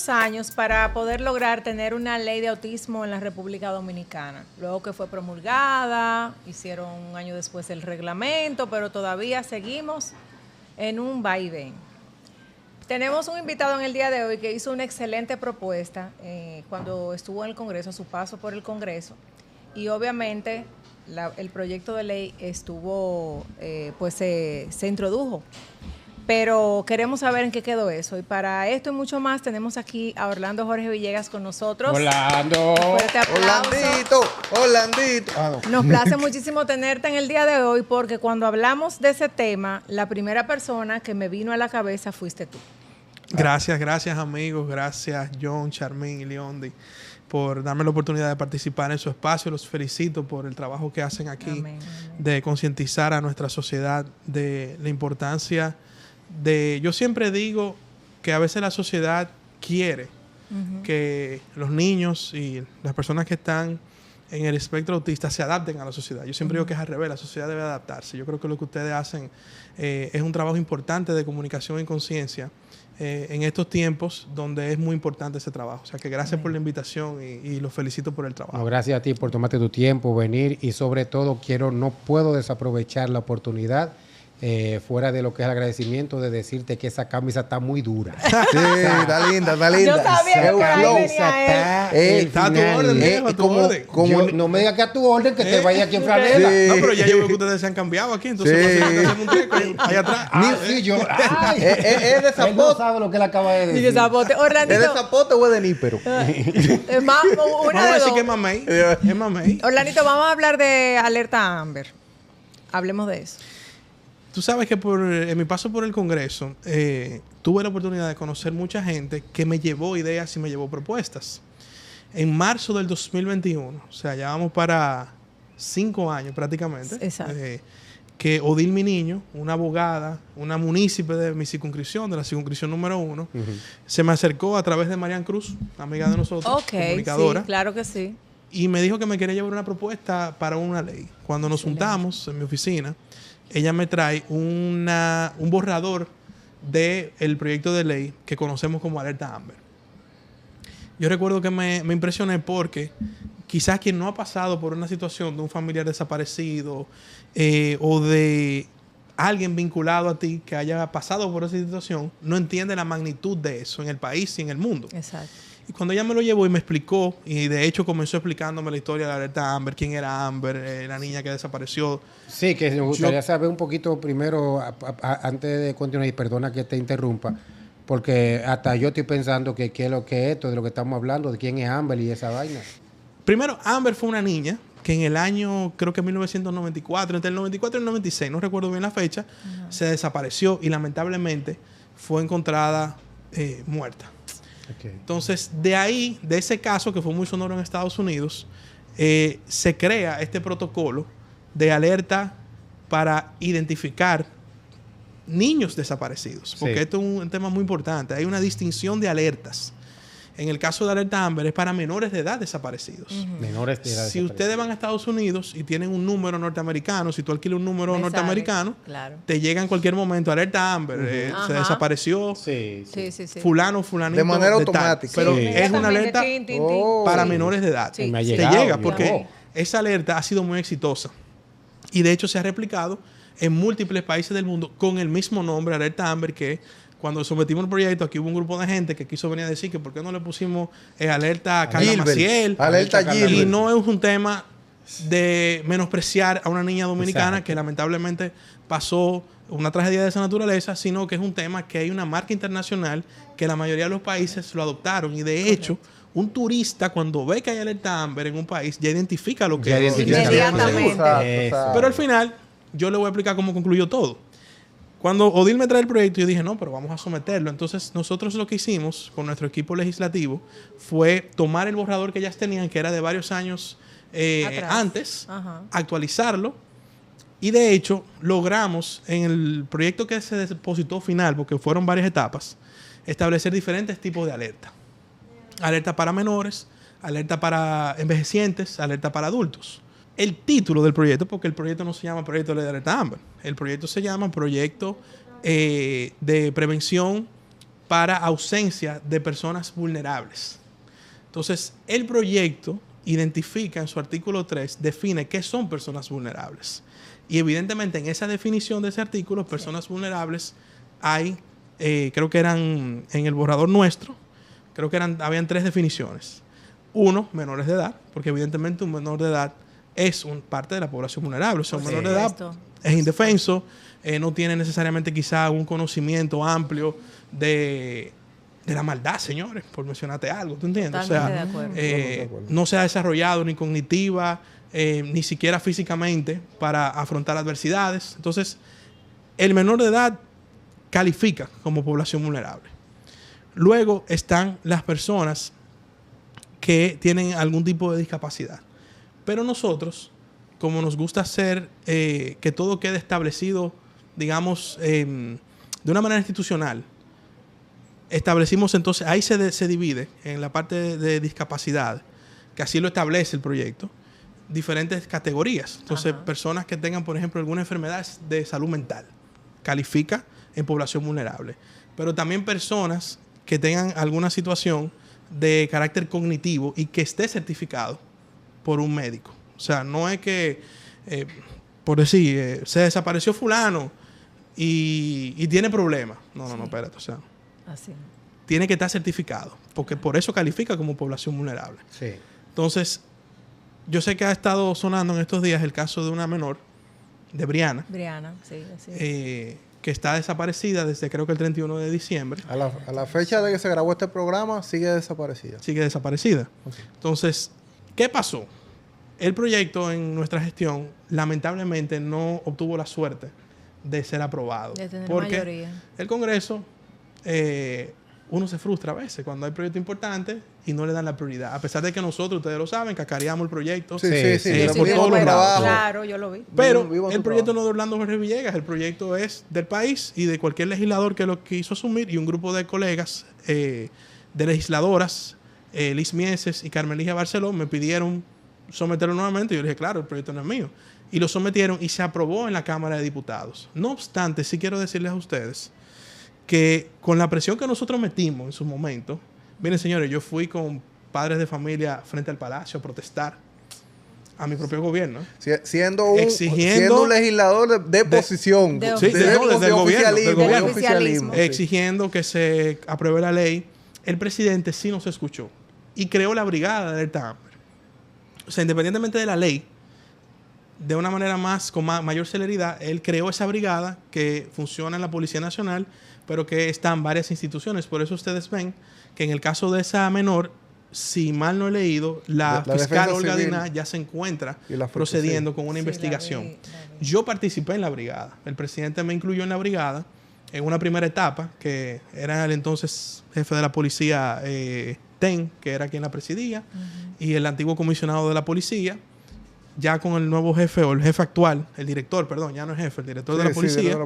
muchos años para poder lograr tener una ley de autismo en la República Dominicana. Luego que fue promulgada, hicieron un año después el reglamento, pero todavía seguimos en un vaivén. Tenemos un invitado en el día de hoy que hizo una excelente propuesta cuando estuvo en el Congreso, a su paso por el Congreso, y obviamente el proyecto de ley estuvo, se introdujo. Pero queremos saber en qué quedó eso. Y para esto y mucho más tenemos aquí a Orlando Jorge Villegas con nosotros. Orlando. Un fuerte aplauso. Orlandito. Nos place muchísimo tenerte en el día de hoy porque cuando hablamos de ese tema, la primera persona que me vino a la cabeza fuiste tú. Gracias amigos. Gracias John, Charmín y Leondi por darme la oportunidad de participar en su espacio. Los felicito por el trabajo que hacen aquí. Amén. De concientizar a nuestra sociedad de la importancia de... Yo siempre digo que a veces la sociedad quiere que los niños y las personas que están en el espectro autista se adapten a la sociedad. Yo siempre digo que es al revés, la sociedad debe adaptarse. Yo creo que lo que ustedes hacen es un trabajo importante de comunicación y conciencia en estos tiempos donde es muy importante ese trabajo. O sea que gracias por la invitación y los felicito por el trabajo. No, gracias a ti por tomarte tu tiempo, venir y sobre todo no puedo desaprovechar la oportunidad fuera de lo que es el agradecimiento de decirte que esa camisa está muy dura. Sí, está linda. Yo sabía que por ahí venía él. Está a tu orden, viejo, a tu orden. No me digas que a tu orden que te vaya aquí en franela. Sí. No, pero ya yo veo que ustedes se han cambiado aquí, entonces hacemos un treco ahí atrás. Es de zapote. Él no sabe lo que él acaba de decir. ¿Es de zapote o es de nípero? Vamos a decir que es mamey. Orlandito, vamos a hablar de alerta Amber. Hablemos de eso. Tú sabes que en mi paso por el Congreso tuve la oportunidad de conocer mucha gente que me llevó ideas y me llevó propuestas. En marzo del 2021, o sea, ya vamos para 5 años prácticamente, que Odil Mi Niño, una abogada, una munícipe de mi circunscripción, de la circunscripción número 1, se me acercó a través de Marian Cruz, amiga de nosotros, comunicadora. Sí, claro que sí. Y me dijo que me quería llevar una propuesta para una ley. Cuando nos juntamos en mi oficina, ella me trae un borrador del proyecto de ley que conocemos como Alerta Amber. Yo recuerdo que me impresioné porque quizás quien no ha pasado por una situación de un familiar desaparecido o de alguien vinculado a ti que haya pasado por esa situación, no entiende la magnitud de eso en el país y en el mundo. Exacto. Y cuando ella me lo llevó y me explicó, y de hecho comenzó explicándome la historia de la alerta Amber, quién era Amber, la niña que desapareció. Sí, que me gustaría saber un poquito primero, antes de continuar, y perdona que te interrumpa, porque hasta yo estoy pensando que qué es lo que es esto, de lo que estamos hablando, de quién es Amber y esa vaina. Primero, Amber fue una niña que en el año, creo que 1994, entre el 94 y el 96, no recuerdo bien la fecha, se desapareció y lamentablemente fue encontrada muerta. Okay. Entonces, de ese caso que fue muy sonoro en Estados Unidos, se crea este protocolo de alerta para identificar niños desaparecidos. Porque esto es un tema muy importante. Hay una distinción de alertas. En el caso de alerta Amber es para menores de edad desaparecidos. Menores de edad si ustedes van a Estados Unidos y tienen un número norteamericano, si tú alquilas un número norteamericano, te llega en cualquier momento alerta Amber, se desapareció fulano, fulanito. De manera automática. Pero es una alerta para menores de edad. Te llega porque esa alerta ha sido muy exitosa. Y de hecho se ha replicado en múltiples países del mundo con el mismo nombre, alerta Amber, que cuando sometimos el proyecto, aquí hubo un grupo de gente que quiso venir a decir que por qué no le pusimos alerta Carla Maciel. Alerta Gilbert. Y no es un tema de menospreciar a una niña dominicana que lamentablemente pasó una tragedia de esa naturaleza, sino que es un tema que hay una marca internacional que la mayoría de los países lo adoptaron. Y de hecho, un turista cuando ve que hay alerta Amber en un país ya identifica lo que es. Inmediatamente. Pero al final, yo le voy a explicar cómo concluyó todo. Cuando Odil me trae el proyecto, yo dije, no, pero vamos a someterlo. Entonces, nosotros lo que hicimos con nuestro equipo legislativo fue tomar el borrador que ellas tenían, que era de varios años antes, actualizarlo. Y de hecho, logramos en el proyecto que se depositó final, porque fueron varias etapas, establecer diferentes tipos de alerta. Alerta para menores, alerta para envejecientes, alerta para adultos. El título del proyecto, porque el proyecto no se llama Proyecto de Alerta Amber. El proyecto se llama Proyecto de Prevención para ausencia de personas vulnerables. Entonces, el proyecto identifica en su artículo 3, define qué son personas vulnerables. Y evidentemente en esa definición de ese artículo, personas vulnerables, hay, creo que eran en el borrador nuestro, creo que habían 3 definiciones. Uno, menores de edad, porque evidentemente un menor de edad es parte de la población vulnerable. O sea, un menor de edad es indefenso, no tiene necesariamente quizá un conocimiento amplio de la maldad, señores, por mencionarte algo, ¿tú entiendes? Totalmente de acuerdo. No se ha desarrollado ni cognitiva, ni siquiera físicamente para afrontar adversidades. Entonces, el menor de edad califica como población vulnerable. Luego están las personas que tienen algún tipo de discapacidad. Pero nosotros, como nos gusta hacer que todo quede establecido, digamos, de una manera institucional, establecimos entonces, ahí se divide en la parte de discapacidad, que así lo establece el proyecto, diferentes categorías. Entonces, personas que tengan, por ejemplo, alguna enfermedad de salud mental, califica en población vulnerable. Pero también personas que tengan alguna situación de carácter cognitivo y que esté certificado por un médico. O sea, no es que, por decir, se desapareció fulano y tiene problemas. No, espérate. O sea, así. Tiene que estar certificado, porque por eso califica como población vulnerable. Sí. Entonces, yo sé que ha estado sonando en estos días el caso de una menor, de Briana. Briana, sí, así es. Que está desaparecida desde creo que el 31 de diciembre. A la fecha de que se grabó este programa, sigue desaparecida. Sigue desaparecida. Okay. Entonces, ¿qué pasó? El proyecto en nuestra gestión, lamentablemente, no obtuvo la suerte de ser aprobado. De tener porque mayoría. El Congreso, uno se frustra a veces cuando hay proyectos importantes y no le dan la prioridad. A pesar de que nosotros, ustedes lo saben, cacareamos el proyecto. Sí. Por todos los lados. Claro, yo lo vi. Pero el proyecto no es de Orlando Jorge Villegas, el proyecto es del país y de cualquier legislador que lo quiso asumir, y un grupo de colegas, de legisladoras, Liz Mieses y Carmelija Barceló, me pidieron someterlo nuevamente. Y yo le dije, claro, el proyecto no es mío. Y lo sometieron y se aprobó en la Cámara de Diputados. No obstante, sí quiero decirles a ustedes que con la presión que nosotros metimos en su momento, miren señores, yo fui con padres de familia frente al Palacio a protestar a mi propio gobierno. Siendo un legislador de posición. Del gobierno. Oficialismo. Exigiendo que se apruebe la ley. El presidente sí nos escuchó y creó la brigada de alerta Amber. O sea, independientemente de la ley, de una manera con mayor celeridad, él creó esa brigada que funciona en la Policía Nacional, pero que está en varias instituciones. Por eso ustedes ven que en el caso de esa menor, si mal no he leído, la fiscal Olga Diná ya se encuentra procediendo con una investigación. Yo participé en la brigada. El presidente me incluyó en la brigada en una primera etapa, que era el entonces jefe de la policía, Ten, que era quien la presidía, y el antiguo comisionado de la policía. Ya con el nuevo jefe, o el jefe actual, el director, perdón, ya no es jefe, el director de la policía,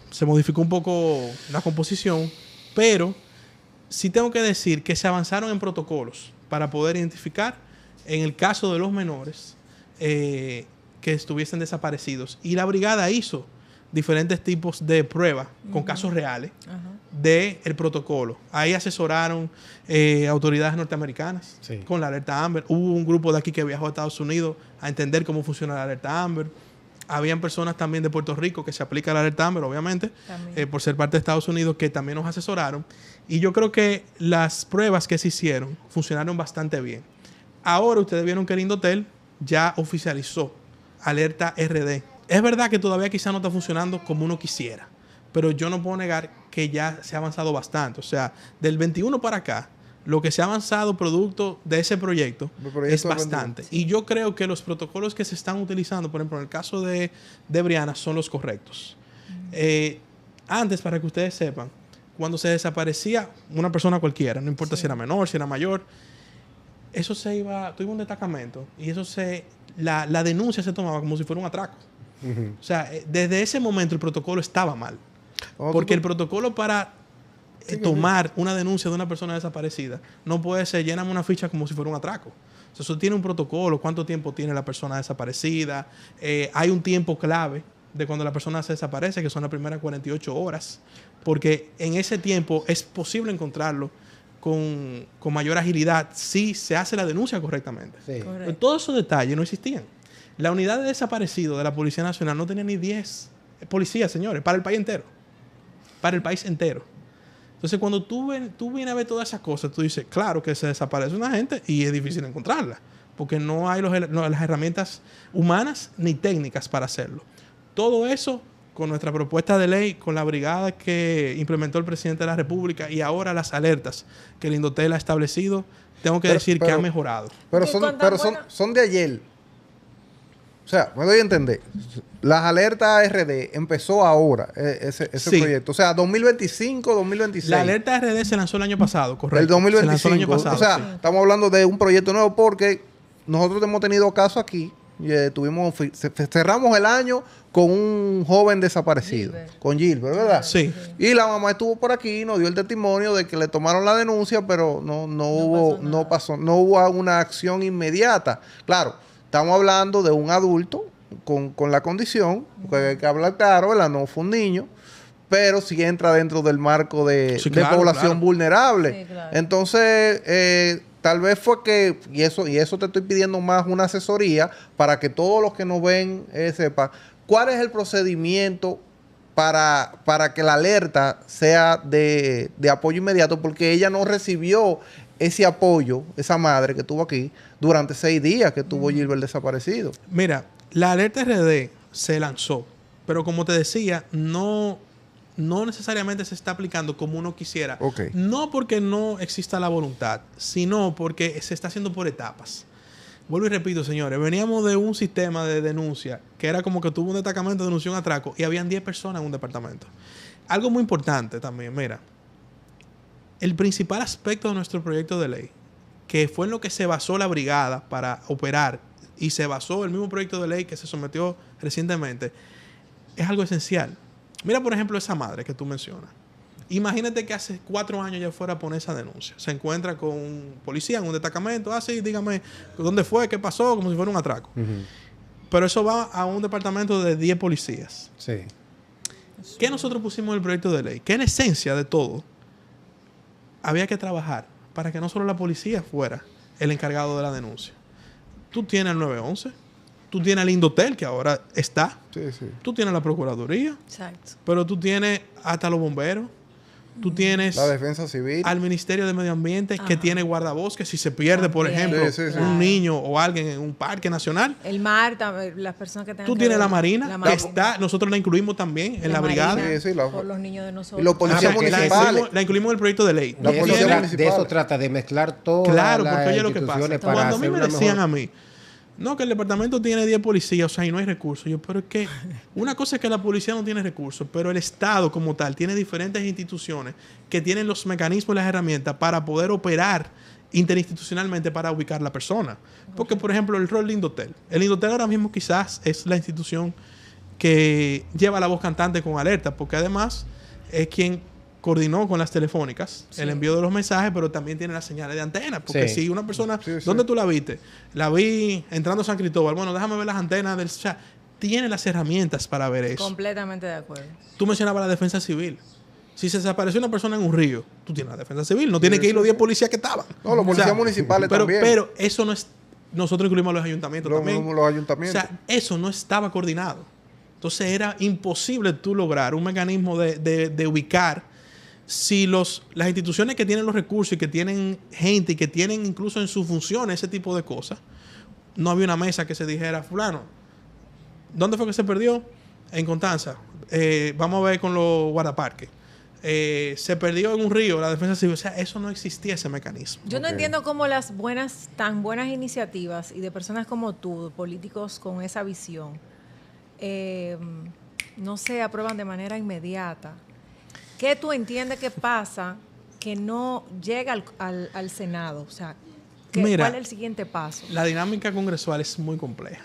se modificó un poco la composición, pero sí tengo que decir que se avanzaron en protocolos para poder identificar, en el caso de los menores, que estuviesen desaparecidos. Y la brigada hizo diferentes tipos de pruebas con casos reales del protocolo. Ahí asesoraron autoridades norteamericanas con la alerta Amber. Hubo un grupo de aquí que viajó a Estados Unidos a entender cómo funciona la alerta Amber. Habían personas también de Puerto Rico que se aplica la alerta Amber, obviamente, por ser parte de Estados Unidos, que también nos asesoraron. Y yo creo que las pruebas que se hicieron funcionaron bastante bien. Ahora ustedes vieron que el Indotel ya oficializó alerta RD. Es verdad que todavía quizá no está funcionando como uno quisiera, pero yo no puedo negar que ya se ha avanzado bastante. O sea, del 21 para acá, lo que se ha avanzado producto de ese proyecto es bastante. Y yo creo que los protocolos que se están utilizando, por ejemplo, en el caso de Briana, son los correctos. Antes, para que ustedes sepan, cuando se desaparecía una persona cualquiera, no importa si era menor, si era mayor, eso se iba, tuvimos un destacamento y eso la denuncia se tomaba como si fuera un atraco. O sea, desde ese momento el protocolo estaba mal. Porque el protocolo para tomar una denuncia de una persona desaparecida no puede ser, lléname una ficha como si fuera un atraco. O sea, eso tiene un protocolo, cuánto tiempo tiene la persona desaparecida. Hay un tiempo clave de cuando la persona se desaparece, que son las primeras 48 horas. porque en ese tiempo es posible encontrarlo con mayor agilidad si se hace la denuncia correctamente. Sí. Correcto. Todos esos detalles no existían. La unidad de desaparecidos de la Policía Nacional no tenía ni 10 policías, señores, para el país entero. Para el país entero. Entonces, cuando tú vienes a ver todas esas cosas, tú dices, claro que se desaparece una gente y es difícil encontrarla, porque no hay las herramientas humanas ni técnicas para hacerlo. Todo eso, con nuestra propuesta de ley, con la brigada que implementó el presidente de la República y ahora las alertas que el Indotel ha establecido, tengo que decir que ha mejorado. Pero, Y son, con tan pero buena- son de ayer. O sea, me doy a entender. Las alertas RD empezó ahora, ese Sí. proyecto. O sea, 2025, 2026. La alerta RD se lanzó el año pasado, correcto. Del 2025. Se lanzó el año pasado. O sea, sí. estamos hablando de un proyecto nuevo porque nosotros hemos tenido casos aquí. Cerramos el año con un joven desaparecido, Gilbert. con Gilbert, ¿verdad? Sí. Y la mamá estuvo por aquí y nos dio el testimonio de que le tomaron la denuncia, pero no hubo una acción inmediata. Claro, estamos hablando de un adulto con la condición, porque hay que hablar claro, ¿verdad? No fue un niño, pero sí entra dentro del marco de, Sí, de claro, población claro. vulnerable. Sí, claro. Entonces, tal vez fue que, y eso te estoy pidiendo más una asesoría para que todos los que nos ven sepan cuál es el procedimiento para que la alerta sea de apoyo inmediato, porque ella no recibió ese apoyo, esa madre que estuvo aquí, durante 6 días que estuvo Gilbert desaparecido. Mira, la alerta RD se lanzó, pero como te decía, no necesariamente se está aplicando como uno quisiera. Ok. No porque no exista la voluntad, sino porque se está haciendo por etapas. Vuelvo y repito, señores, veníamos de un sistema de denuncia que era como que tuvo un destacamento, denunció un atraco y habían 10 personas en un departamento. Algo muy importante también, mira, el principal aspecto de nuestro proyecto de ley, que fue en lo que se basó la brigada para operar y se basó el mismo proyecto de ley que se sometió recientemente, es algo esencial. Mira, por ejemplo, esa madre que tú mencionas. Imagínate que hace 4 años ya fuera a poner esa denuncia. Se encuentra con un policía en un destacamento. Ah, sí, dígame, ¿dónde fue? ¿Qué pasó? Como si fuera un atraco. Pero eso va a un departamento de 10 policías. Sí. ¿Qué nosotros pusimos en el proyecto de ley? Que en esencia de todo, había que trabajar para que no solo la policía fuera el encargado de la denuncia. Tú tienes el 911, tú tienes el Indotel, que ahora está, Sí, sí. tú tienes la Procuraduría, Exacto. pero tú tienes hasta los bomberos, tú tienes La defensa civil. al Ministerio de Medio Ambiente que Ajá. tiene guardabosques. Si se pierde, por También. ejemplo, Sí, sí, sí. un niño o alguien en un parque nacional, El mar, las personas que tengan tú que tienes ver- la Marina, la que Marina. está, nosotros la incluimos también en la Marina, brigada. Sí, sí, por los niños de nosotros. Y los policías Ah, porque municipales. La incluimos en el proyecto de ley. La De policía eso, municipal. de eso trata, de mezclar todas Claro, las porque oye lo que pasa. instituciones para Cuando a mí hacer me una decían mejor... a mí, no, que el departamento tiene 10 policías, o sea, y no hay recursos. Yo, pero es que una cosa es que la policía no tiene recursos, pero el Estado como tal tiene diferentes instituciones que tienen los mecanismos y las herramientas para poder operar interinstitucionalmente para ubicar la persona. Porque, por ejemplo, el rol de Indotel. El Indotel ahora mismo quizás es la institución que lleva la voz cantante con alerta, porque además es quien coordinó con las telefónicas el envío de los mensajes, pero también tiene las señales de antena. Porque Sí. si una persona, Sí, sí. ¿dónde tú la viste? La vi entrando a San Cristóbal. Bueno, déjame ver las antenas del... O sea, tiene las herramientas para ver eso. Completamente de acuerdo. Tú mencionabas la defensa civil. Si se desapareció una persona en un río, tú tienes la defensa civil. No tiene que ir los 10 policías que estaban. No, los policías municipales también. Pero eso no es... Nosotros incluimos a los ayuntamientos también. Los ayuntamientos. O sea, eso no estaba coordinado. Entonces era imposible tú lograr un mecanismo de ubicar si las instituciones que tienen los recursos y que tienen gente y que tienen incluso en sus funciones ese tipo de cosas, no había una mesa que se dijera, fulano, ¿dónde fue que se perdió? En Constanza. Vamos a ver con los guardaparques. Se perdió en un río la defensa civil. O sea, eso no existía, ese mecanismo. Yo no Ok. entiendo cómo tan buenas iniciativas y de personas como tú, políticos con esa visión, no se aprueban de manera inmediata. ¿Qué tú entiendes que pasa que no llega al Senado? O sea, Mira, ¿cuál es el siguiente paso? La dinámica congresual es muy compleja.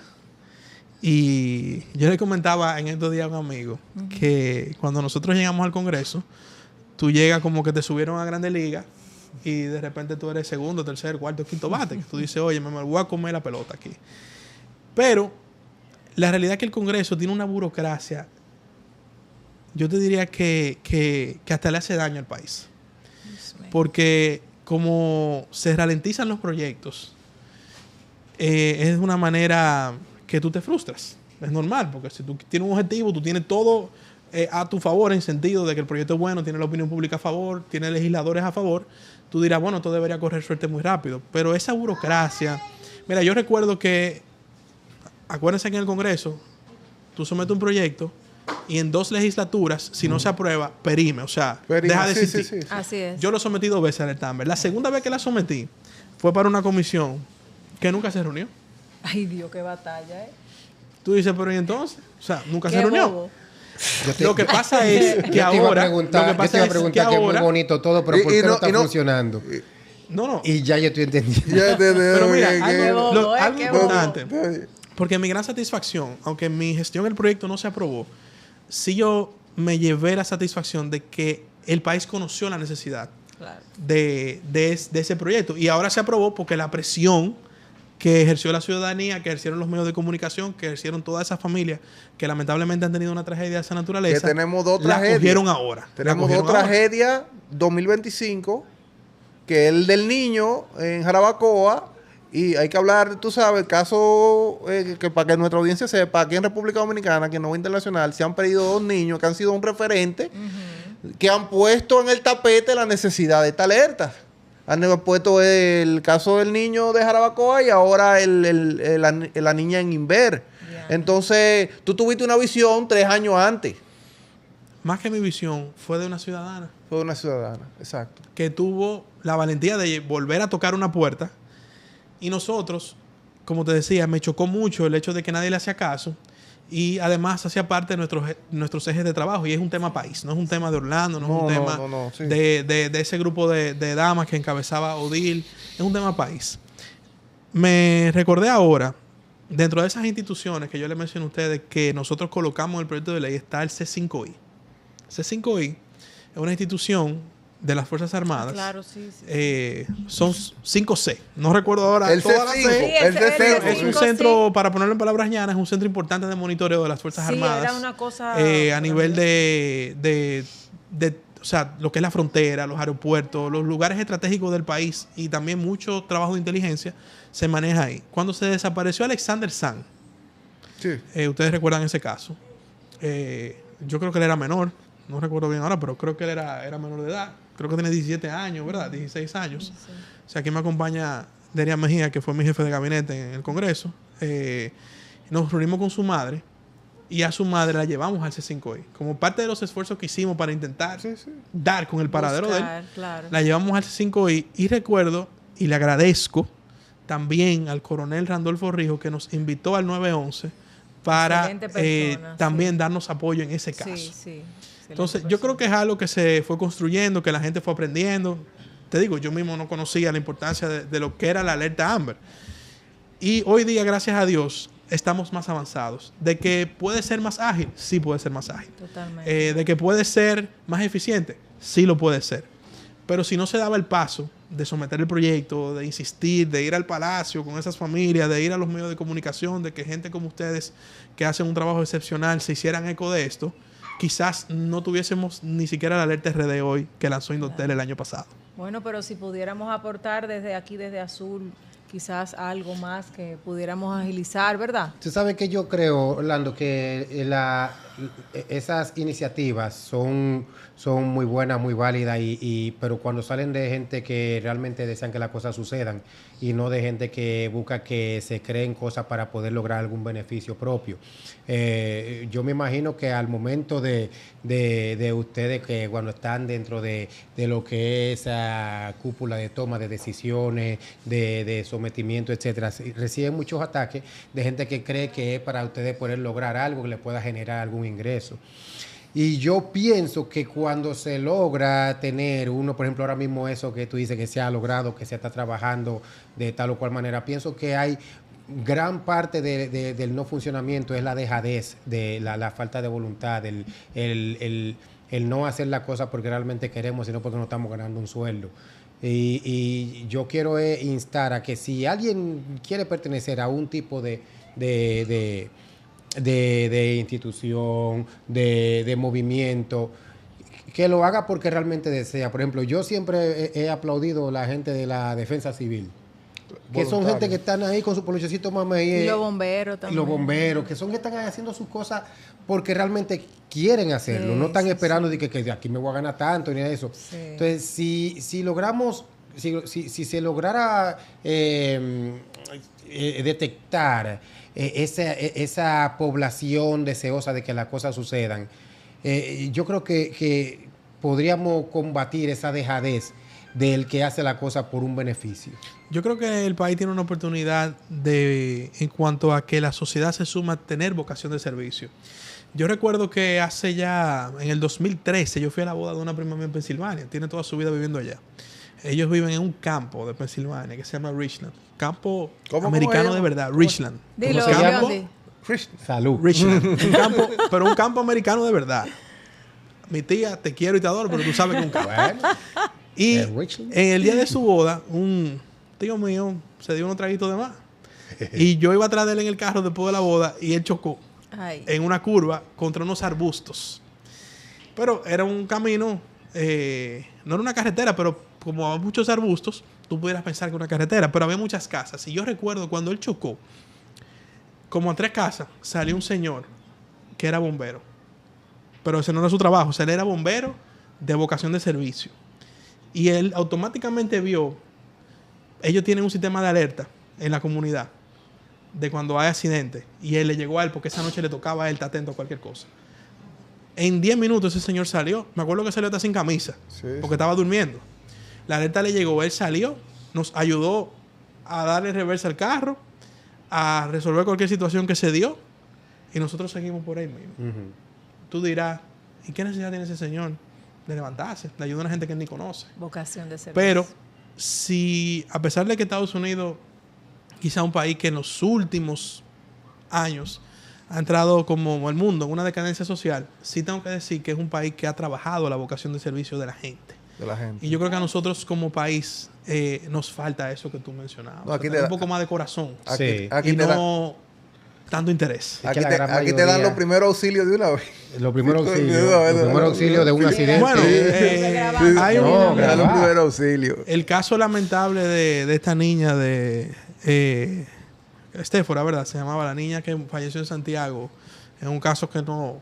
Y yo le comentaba en estos días a un amigo que cuando nosotros llegamos al Congreso, tú llegas como que te subieron a Grande Liga y de repente tú eres segundo, tercer, cuarto, quinto bate. Que tú dices, oye, me voy a comer la pelota aquí. Pero la realidad es que el Congreso tiene una burocracia yo te diría que hasta le hace daño al país. Porque como se ralentizan los proyectos, es una manera que tú te frustras. Es normal, porque si tú tienes un objetivo, tú tienes todo a tu favor, en sentido de que el proyecto es bueno, tiene la opinión pública a favor, tiene legisladores a favor, tú dirás, bueno, esto debería correr suerte muy rápido. Pero esa burocracia... Mira, yo recuerdo que, acuérdense que en el Congreso, tú sometes un proyecto y en 2 legislaturas, si no se aprueba, perime, o sea, deja de existir. Sí. Así es. Yo lo sometí 2 veces al Altamber. La segunda vez que la sometí fue para una comisión que nunca se reunió. Ay, Dios, qué batalla, ¿eh? Tú dices, pero ¿y entonces? O sea, nunca Qué se reunió. bobo. Lo que pasa es que ahora... Yo te iba a preguntar que es muy bonito todo, pero ¿por qué no está funcionando? No. Y ya yo estoy entendiendo. Pero mira, qué bobo, algo qué importante. Porque mi gran satisfacción, aunque en mi gestión el proyecto no se aprobó, sí yo me llevé la satisfacción de que el país conoció la necesidad Claro. de ese proyecto. Y ahora se aprobó porque la presión que ejerció la ciudadanía, que ejercieron los medios de comunicación, que ejercieron todas esas familias que lamentablemente han tenido una tragedia de esa naturaleza. Que tenemos 2 la tragedias. cogieron ahora. Tenemos 2 tragedias 2025, que es el del niño en Jarabacoa. Y hay que hablar, tú sabes, el caso que para que nuestra audiencia sepa, aquí en República Dominicana, que no es internacional, se han perdido 2 niños que han sido un referente, que han puesto en el tapete la necesidad de esta alerta. Han puesto el caso del niño de Jarabacoa y ahora la niña en Inver. Yeah. Entonces, tú tuviste una visión 3 años antes. Más que mi visión, fue de una ciudadana Fue una ciudadana, exacto. que tuvo la valentía de volver a tocar una puerta. Y nosotros, como te decía, me chocó mucho el hecho de que nadie le hacía caso. Y además hacía parte de nuestros ejes de trabajo. Y es un tema país, no es un tema de Orlando, no es un tema sí. de ese grupo de damas que encabezaba Odil. Es un tema país. Me recordé ahora, dentro de esas instituciones que yo les mencioné a ustedes, que nosotros colocamos en el proyecto de ley, está el C5I. C5I es una institución de las Fuerzas Armadas. Claro, sí. Son 5C. No recuerdo ahora. El todas las C5. C. El C5. Es un centro, para ponerlo en palabras llanas, es un centro importante de monitoreo de las Fuerzas Armadas. Era una cosa... a nivel de o sea, lo que es la frontera, los aeropuertos, los lugares estratégicos del país y también mucho trabajo de inteligencia se maneja ahí. Cuando se desapareció Alexander Sanz, ustedes recuerdan ese caso, yo creo que él era menor, no recuerdo bien ahora, pero creo que él era menor de edad. Creo que tiene 17 años, ¿verdad? 16 años. Sí. O sea, aquí me acompaña Derian Mejía, que fue mi jefe de gabinete en el Congreso. Nos reunimos con su madre y a su madre la llevamos al C5I. Como parte de los esfuerzos que hicimos para intentar dar con el paradero de él, claro. La llevamos al C5I y recuerdo y le agradezco también al coronel Randolfo Rijo que nos invitó al 911 para también darnos apoyo en ese caso. Sí. Entonces, yo creo que es algo que se fue construyendo, que la gente fue aprendiendo. Te digo, yo mismo no conocía la importancia de lo que era la alerta Amber. Y hoy día, gracias a Dios, estamos más avanzados. De que puede ser más ágil, sí puede ser más ágil. Totalmente. De que puede ser más eficiente, sí lo puede ser. Pero si no se daba el paso de someter el proyecto, de insistir, de ir al palacio con esas familias, de ir a los medios de comunicación, de que gente como ustedes que hacen un trabajo excepcional se hicieran eco de esto, quizás no tuviésemos ni siquiera la alerta RD hoy que lanzó Indotel el año pasado. Bueno, pero si pudiéramos aportar desde aquí, desde Azul, quizás algo más que pudiéramos agilizar, ¿verdad? Tú sabes que yo creo, Orlando, que esas iniciativas son muy buenas, muy válidas, pero cuando salen de gente que realmente desean que las cosas sucedan y no de gente que busca que se creen cosas para poder lograr algún beneficio propio. Yo me imagino que al momento de ustedes que cuando están dentro de lo que es esa cúpula de toma de decisiones, de sometimiento, etcétera, reciben muchos ataques de gente que cree que es para ustedes poder lograr algo que les pueda generar algún ingreso. Y yo pienso que cuando se logra tener uno, por ejemplo, ahora mismo eso que tú dices que se ha logrado, que se está trabajando de tal o cual manera, pienso que hay gran parte del no funcionamiento es la dejadez, de la falta de voluntad, el no hacer la cosa porque realmente queremos, sino porque no estamos ganando un sueldo. Y yo quiero instar a que si alguien quiere pertenecer a un tipo de de institución, de movimiento, que lo haga porque realmente desea. Por ejemplo, yo siempre he aplaudido a la gente de la defensa civil, que son gente que están ahí con su polichecito mamey. Y los bomberos también. Y los bomberos, que son que están haciendo sus cosas porque realmente quieren hacerlo. Sí, no están sí, esperando de que de aquí me voy a ganar tanto ni nada de eso. Sí. Entonces, si logramos, si se lograra detectar esa población deseosa de que las cosas sucedan, yo creo que podríamos combatir esa dejadez del que hace la cosa por un beneficio. Yo creo que el país tiene una oportunidad en cuanto a que la sociedad se suma a tener vocación de servicio. Yo recuerdo que hace ya, en el 2013, yo fui a la boda de una prima mía en Pensilvania. Tiene toda su vida viviendo allá. Ellos viven en un campo de Pensilvania que se llama Richland. Campo americano de verdad, Richland. Dilo, se llama? Leondi. Salud. Richland. Pero un campo americano de verdad. Mi tía, te quiero y te adoro, pero tú sabes que es un campo. Bueno, Y Richland. en el día de su boda, un tío mío se dio unos traguitos de más. Y yo iba atrás de él en el carro después de la boda y él chocó Ay. en una curva contra unos arbustos. Pero era un camino, no era una carretera, pero como había muchos arbustos, tú pudieras pensar que era una carretera, pero había muchas casas. Y yo recuerdo cuando él chocó, como a 3 casas, salió un señor que era bombero. Pero ese no era su trabajo, o sea, él era bombero de vocación de servicio. Y él automáticamente vio, ellos tienen un sistema de alerta en la comunidad de cuando hay accidentes. Y él le llegó a él porque esa noche le tocaba a él estar atento a cualquier cosa. En 10 minutos ese señor salió. Me acuerdo que salió hasta sin camisa porque estaba durmiendo. La alerta le llegó, él salió, nos ayudó a darle reversa al carro, a resolver cualquier situación que se dio y nosotros seguimos por ahí mismo. Tú dirás, ¿y qué necesidad tiene ese señor de levantarse, de ayudar a una gente que él ni conoce? Vocación de servicio. Pero si, a pesar de que Estados Unidos quizá un país que en los últimos años ha entrado como el mundo en una decadencia social, sí tengo que decir que es un país que ha trabajado la vocación de servicio de la gente. Y yo creo que a nosotros como país nos falta eso que tú mencionabas. No, aquí tener un poco más de corazón. Sí. Y no tanto interés. Es que Aquí, la gran aquí te dan mayoría- los primeros auxilios de una vez. Los primeros Sí, auxilios. sí, Los primeros auxilios de un accidente. Bueno, hay No, un- Te dan los grabar. primeros auxilios. el caso lamentable de esta niña de Estéfora, ¿verdad? Se llamaba la niña que falleció en Santiago. Es un caso que no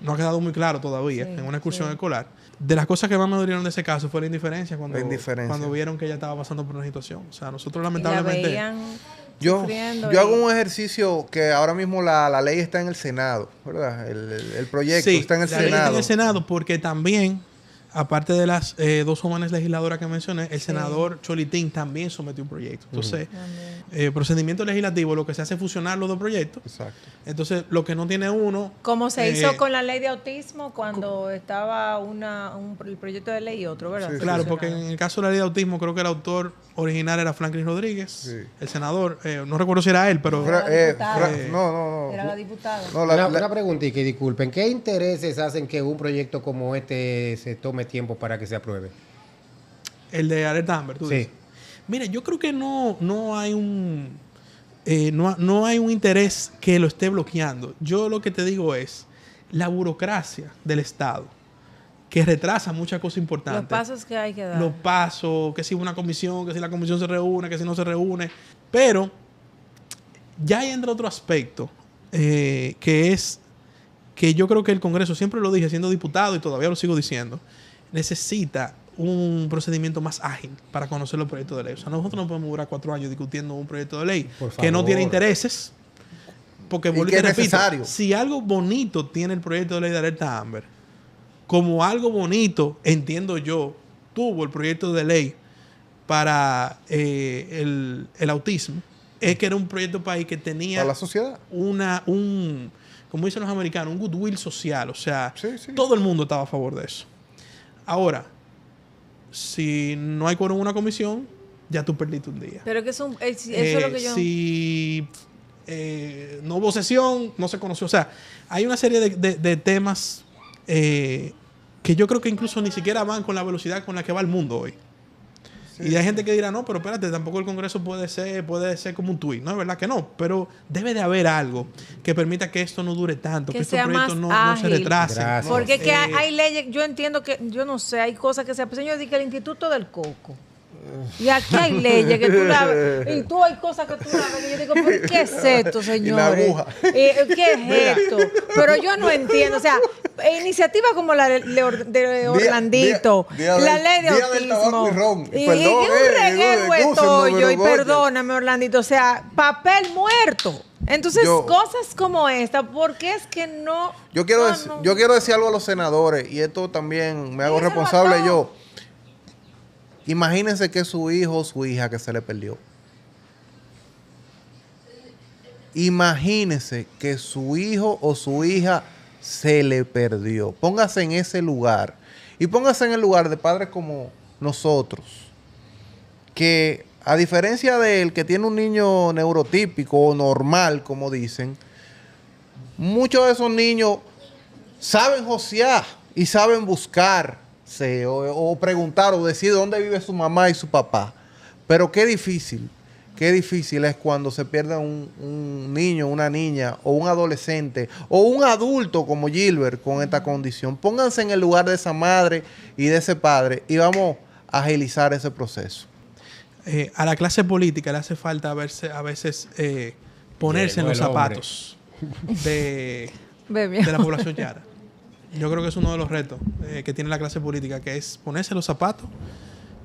ha quedado muy claro todavía Sí, en una excursión sí. escolar. De las cosas que más me dolieron de ese caso fue la indiferencia La indiferencia. cuando vieron que ella estaba pasando por una situación. O sea, nosotros Y la lamentablemente... veían Yo sufriendo yo hago y- un ejercicio que ahora mismo la ley está en el Senado, ¿verdad? El proyecto Sí, está en el la ley está Senado. en el Senado porque también, aparte de las 2 jóvenes legisladoras que mencioné, el senador Cholitín también sometió un proyecto. Entonces, procedimiento legislativo, lo que se hace es fusionar los 2 proyectos. Exacto. Entonces, lo que no tiene uno... Como se hizo eh, con la ley de autismo cuando estaba el proyecto de ley y otro, ¿verdad? Sí, Se Claro, porque fusionaron. en el caso de la ley de autismo, creo que el autor original era Franklin Rodríguez, Sí. el senador. No recuerdo si era él, pero... diputada. No. Era la diputada. No, Una pregunta y que disculpen. ¿Qué intereses hacen que un proyecto como este se tome tiempo para que se apruebe? El de Alerta Amber, tú Sí. dices. Mira, yo creo que no hay un... no hay un interés que lo esté bloqueando. Yo lo que te digo es la burocracia del Estado, que retrasa muchas cosas importantes. Los pasos que hay que dar. Los pasos, que si una comisión, que si la comisión se reúne, que si no se reúne. Pero ya ahí entra otro aspecto, que es que yo creo que el Congreso, siempre lo dije siendo diputado y todavía lo sigo diciendo, necesita un procedimiento más ágil para conocer los proyectos de ley. O sea, nosotros no podemos durar 4 años discutiendo un proyecto de ley Por que no favor. tiene intereses. Porque, Y vuelvo que te es repito, necesario. si algo bonito tiene el proyecto de ley de Alerta Amber, como algo bonito, entiendo yo, tuvo el proyecto de ley para el autismo, es que era un proyecto país que tenía Para la sociedad. como dicen los americanos, un goodwill social. O sea, Sí, sí. todo el mundo estaba a favor de eso. Ahora, si no hay quórum en una comisión, ya tú perdiste un día. Pero que eso es lo que yo... Si no hubo sesión, no se conoció. O sea, hay una serie de temas que yo creo que incluso ni siquiera van con la velocidad con la que va el mundo hoy. Y hay gente que dirá, no, pero espérate, tampoco el Congreso puede ser como un tuit. No, es verdad que no, pero debe de haber algo que permita que esto no dure tanto, que estos sea proyectos más no se ágil. retrasen. Gracias. Porque es que hay leyes, yo entiendo que, yo no sé, hay cosas que se hacen. Yo dije el Instituto del Coco. Y aquí hay leyes que tú la ves, y tú hay cosas que tú la ves, y yo digo, ¿pero qué es esto, señores? aguja. ¿Qué es esto? Pero yo no entiendo, o sea, iniciativas como la de Orlandito, la ley de Día del tabaco autismo, y ron. y Perdón, un reguero de excúsenme, tollo, y pero oye. perdóname, Orlandito, o sea, papel muerto. Entonces, Yo- cosas como esta, ¿por qué es que no? Yo quiero, no, dec- no? yo quiero decir algo a los senadores, y esto también me hago Díselo a responsable todos. yo. Imagínense que es su hijo o su hija que se le perdió. Imagínense que su hijo o su hija se le perdió. Póngase en ese lugar. Y póngase en el lugar de padres como nosotros. Que a diferencia del que tiene un niño neurotípico o normal, como dicen, muchos de esos niños saben josear y saben buscarse o preguntar o decir dónde vive su mamá y su papá. Pero qué difícil es cuando se pierde un niño, una niña o un adolescente o un adulto como Gilbert con esta condición. Pónganse en el lugar de esa madre y de ese padre y vamos a agilizar ese proceso. A la clase política le hace falta a veces ponerse en Llegó los el hombre. zapatos de Bebé. la población yara. Yo creo que es uno de los retos que tiene la clase política, que es ponerse los zapatos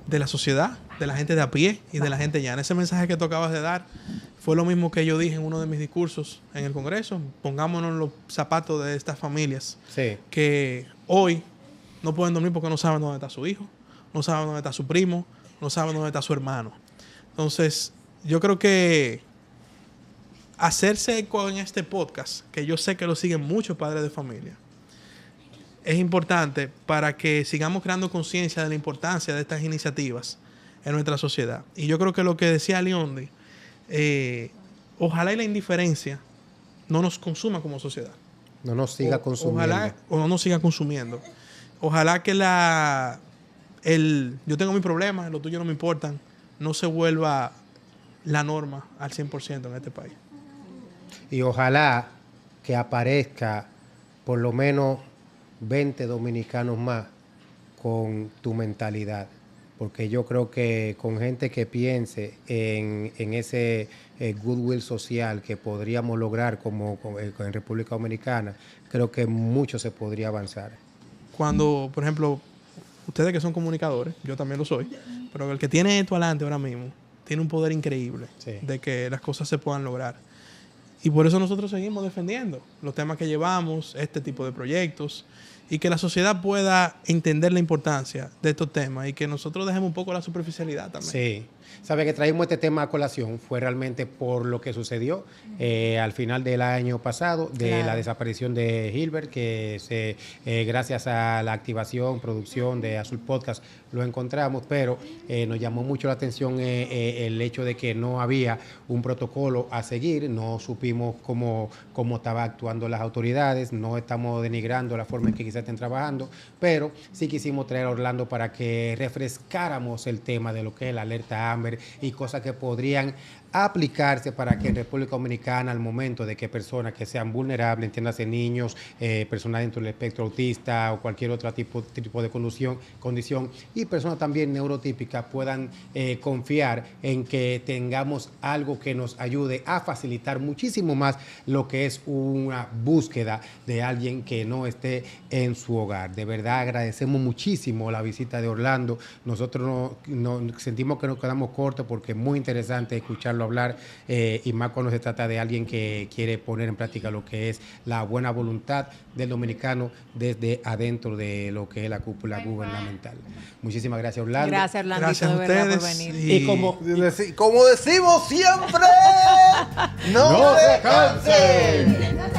de la sociedad, de la gente de a pie y de la gente llana. Ese mensaje que tú acabas de dar fue lo mismo que yo dije en uno de mis discursos en el Congreso. Pongámonos en los zapatos de estas familias Sí. que hoy no pueden dormir porque no saben dónde está su hijo, no saben dónde está su primo, no saben dónde está su hermano. Entonces, yo creo que hacerse eco en este podcast, que yo sé que lo siguen muchos padres de familia, es importante para que sigamos creando conciencia de la importancia de estas iniciativas en nuestra sociedad. Y yo creo que lo que decía Leondi, ojalá y la indiferencia no nos consuma como sociedad. No nos siga consumiendo. Ojalá o no nos siga consumiendo. Ojalá que yo tengo mi problema, los tuyos no me importan, no se vuelva la norma al 100% en este país. Y ojalá que aparezca por lo menos 20 dominicanos más con tu mentalidad. Porque yo creo que con gente que piense en ese goodwill social que podríamos lograr como en República Dominicana, creo que mucho se podría avanzar. Cuando, por ejemplo, ustedes que son comunicadores, yo también lo soy, pero el que tiene esto adelante ahora mismo, tiene un poder increíble Sí. de que las cosas se puedan lograr. Y por eso nosotros seguimos defendiendo los temas que llevamos, este tipo de proyectos, y que la sociedad pueda entender la importancia de estos temas y que nosotros dejemos un poco la superficialidad también. Sí. Sabe que traímos este tema a colación fue realmente por lo que sucedió al final del año pasado de Claro. la desaparición de Gilbert, que gracias a la activación, producción de Azul Podcast lo encontramos, pero nos llamó mucho la atención el hecho de que no había un protocolo a seguir, no supimos cómo estaban actuando las autoridades, no estamos denigrando la forma en que quizás estén trabajando, pero sí quisimos traer a Orlando para que refrescáramos el tema de lo que es la alerta Amber y cosas que podrían aplicarse para que en República Dominicana, al momento de que personas que sean vulnerables, entiéndase niños, personas dentro del espectro autista o cualquier otro tipo de condición y personas también neurotípicas puedan confiar en que tengamos algo que nos ayude a facilitar muchísimo más lo que es una búsqueda de alguien que no esté en su hogar. De verdad agradecemos muchísimo la visita de Orlando. Nosotros sentimos que nos quedamos cortos porque es muy interesante escucharlo hablar y más cuando se trata de alguien que quiere poner en práctica lo que es la buena voluntad del dominicano desde adentro de lo que es la cúpula gubernamental. Muchísimas gracias, Orlando. Gracias, Orlandito, Gracias a de verdad, por ustedes. venir. Y como Como decimos siempre, no, ¡No se se cansen! cansen.